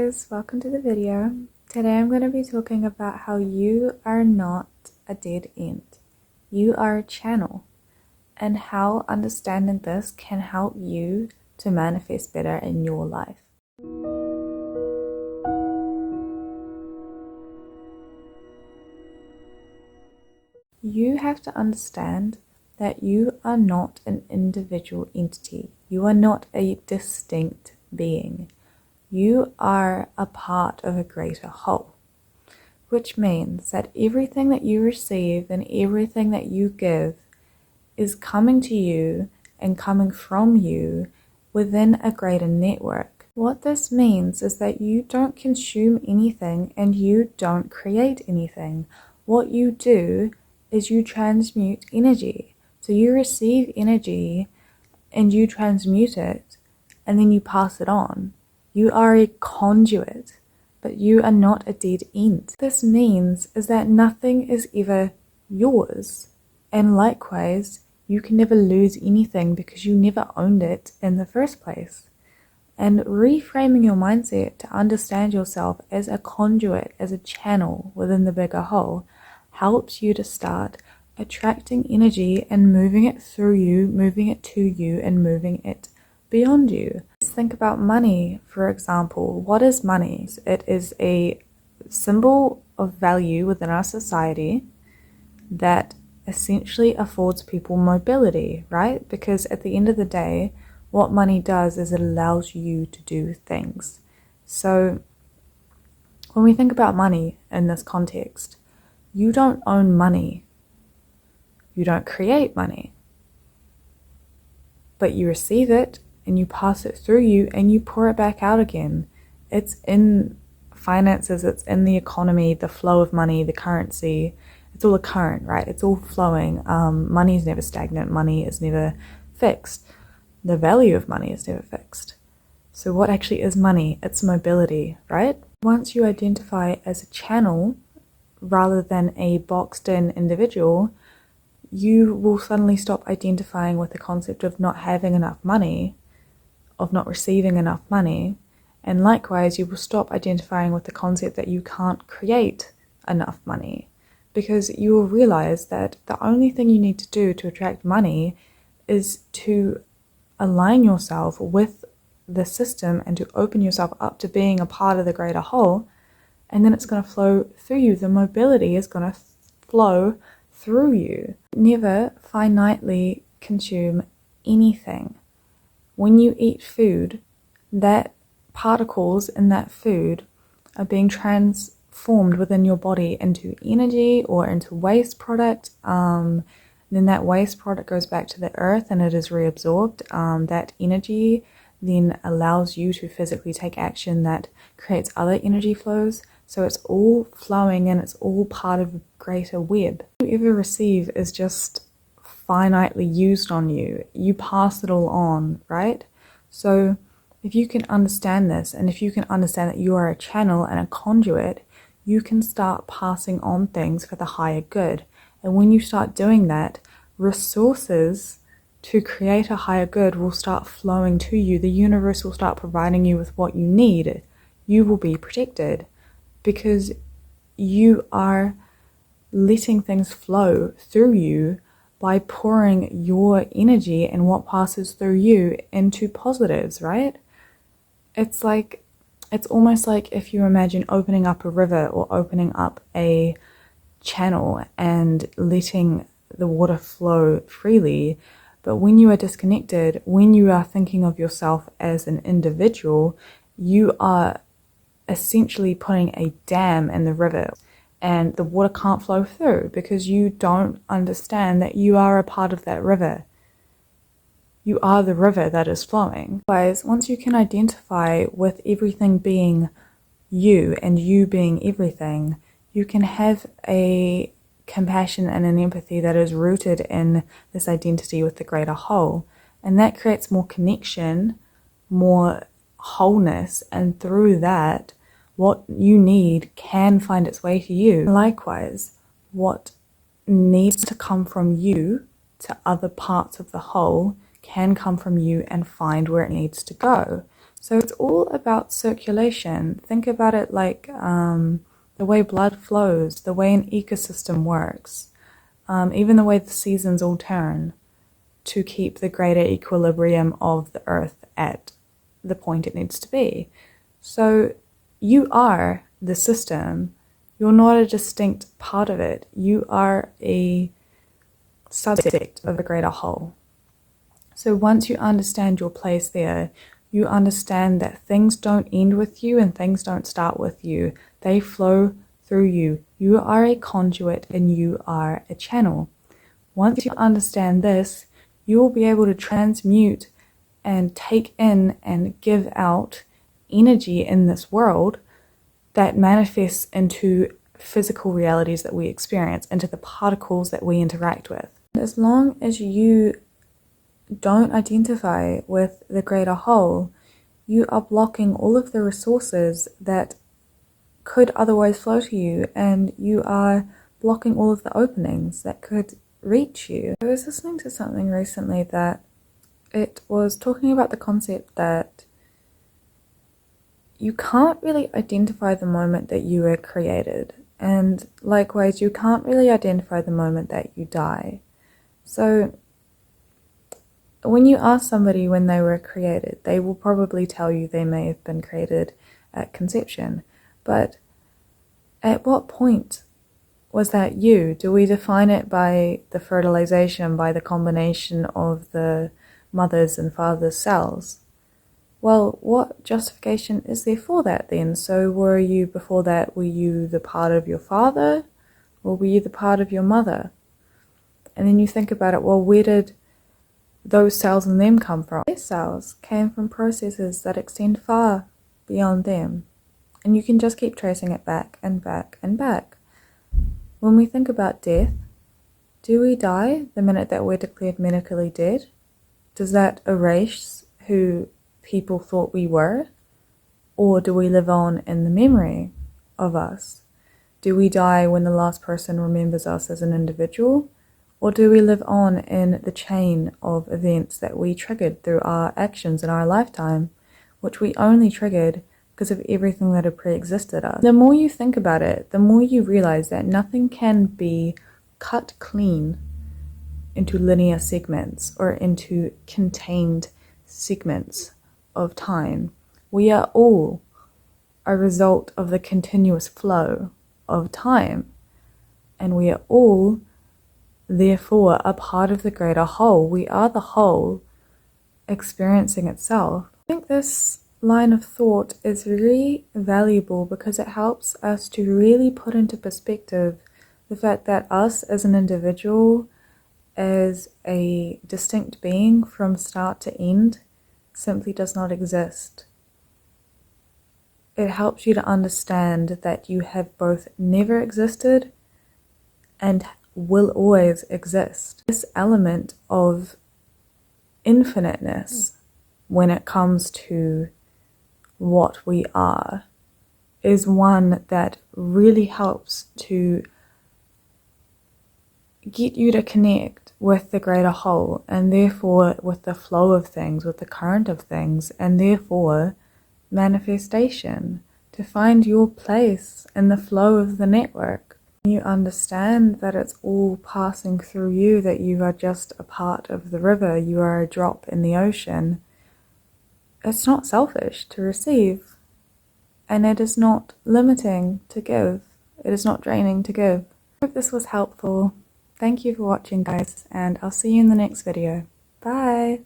guys, welcome to the video. Today I'm going to be talking about how you are not a dead end. You are a channel, and how understanding this can help you to manifest better in your life. You have to understand that you are not an individual entity. You are not a distinct being. You are a part of a greater whole, which means that everything that you receive and everything that you give is coming to you and coming from you within a greater network. What this means is that you don't consume anything and you don't create anything. What you do is you transmute energy. So you receive energy and you transmute it and then you pass it on. You are a conduit, but you are not a dead end. What this means is that nothing is ever yours. And likewise, you can never lose anything because you never owned it in the first place. And reframing your mindset to understand yourself as a conduit, as a channel within the bigger whole, helps you to start attracting energy and moving it through you, moving it to you, and moving it beyond you. Let's think about money, for example. What is money? It is a symbol of value within our society that essentially affords people mobility, right? Because at the end of the day, what money does is it allows you to do things. So when we think about money in this context, you don't own money. You don't create money. But you receive it and you pass it through you and you pour it back out again. It's in finances, it's in the economy, the flow of money, the currency. It's all a current, right? It's all flowing. Money is never stagnant. Money is never fixed. The value of money is never fixed. So what actually is money? It's mobility, right? Once you identify as a channel rather than a boxed in individual, you will suddenly stop identifying with the concept of not having enough money, of not receiving enough money, and likewise you will stop identifying with the concept that you can't create enough money, because you will realize that the only thing you need to do to attract money is to align yourself with the system and to open yourself up to being a part of the greater whole, and then it's going to flow through you. The mobility is going to flow through you. Never finitely consume anything. When you eat food, that particles in that food are being transformed within your body into energy or into waste product. Then that waste product goes back to the earth and it is reabsorbed. That energy then allows you to physically take action that creates other energy flows. So it's all flowing and it's all part of a greater web. What you ever receive is just finitely used on you. You pass it all on, right? So if you can understand this, and if you can understand that you are a channel and a conduit, you can start passing on things for the higher good. And when you start doing that, resources to create a higher good will start flowing to you. The universe will start providing you with what you need. You will be protected because you are letting things flow through you by pouring your energy and what passes through you into positives, right? It's almost like if you imagine opening up a river or opening up a channel and letting the water flow freely. But when you are disconnected, when you are thinking of yourself as an individual, you are essentially putting a dam in the river. And the water can't flow through because you don't understand that you are a part of that river. You are the river that is flowing. Otherwise, once you can identify with everything being you and you being everything, you can have a compassion and an empathy that is rooted in this identity with the greater whole. And that creates more connection, more wholeness, and through that, what you need can find its way to you. Likewise, what needs to come from you to other parts of the whole can come from you and find where it needs to go. So it's all about circulation. Think about it like the way blood flows, the way an ecosystem works, even the way the seasons all turn to keep the greater equilibrium of the earth at the point it needs to be. So you are the system. You're not a distinct part of it. You are a subsect of a greater whole. So once you understand your place there, you understand that things don't end with you and things don't start with you. They flow through you. You are a conduit and you are a channel. Once you understand this, you will be able to transmute and take in and give out energy in this world that manifests into physical realities that we experience, into the particles that we interact with. As long as you don't identify with the greater whole, you are blocking all of the resources that could otherwise flow to you, and you are blocking all of the openings that could reach you. I was listening to something recently that it was talking about the concept that you can't really identify the moment that you were created, and likewise you can't really identify the moment that you die. So when you ask somebody when they were created, they will probably tell you they may have been created at conception. But at what point was that you? Do we define it by the fertilization, by the combination of the mother's and father's cells? Well, what justification is there for that then? So were you before that, were you the part of your father, or were you the part of your mother? And then you think about it, well, where did those cells in them come from? Their cells came from processes that extend far beyond them. And you can just keep tracing it back and back and back. When we think about death, do we die the minute that we're declared medically dead? Does that erase who people thought we were? Or do we live on in the memory of us? Do we die when the last person remembers us as an individual? Or do we live on in the chain of events that we triggered through our actions in our lifetime, which we only triggered because of everything that had pre-existed us? The more you think about it, the more you realize that nothing can be cut clean into linear segments or into contained segments of time. We are all a result of the continuous flow of time, and we are all therefore a part of the greater whole. We are the whole experiencing itself. I think this line of thought is very valuable because it helps us to really put into perspective the fact that us as an individual, as a distinct being from start to end, simply does not exist. It helps you to understand that you have both never existed and will always exist. This element of infiniteness when it comes to what we are is one that really helps to get you to connect with the greater whole, and therefore with the flow of things, with the current of things, and therefore manifestation, to find your place in the flow of the network. You understand that it's all passing through you, that you are just a part of the river, you are a drop in the ocean. It's not selfish to receive, and it is not limiting to give. It is not draining to give. I hope this was helpful. Thank you for watching, guys, and I'll see you in the next video. Bye!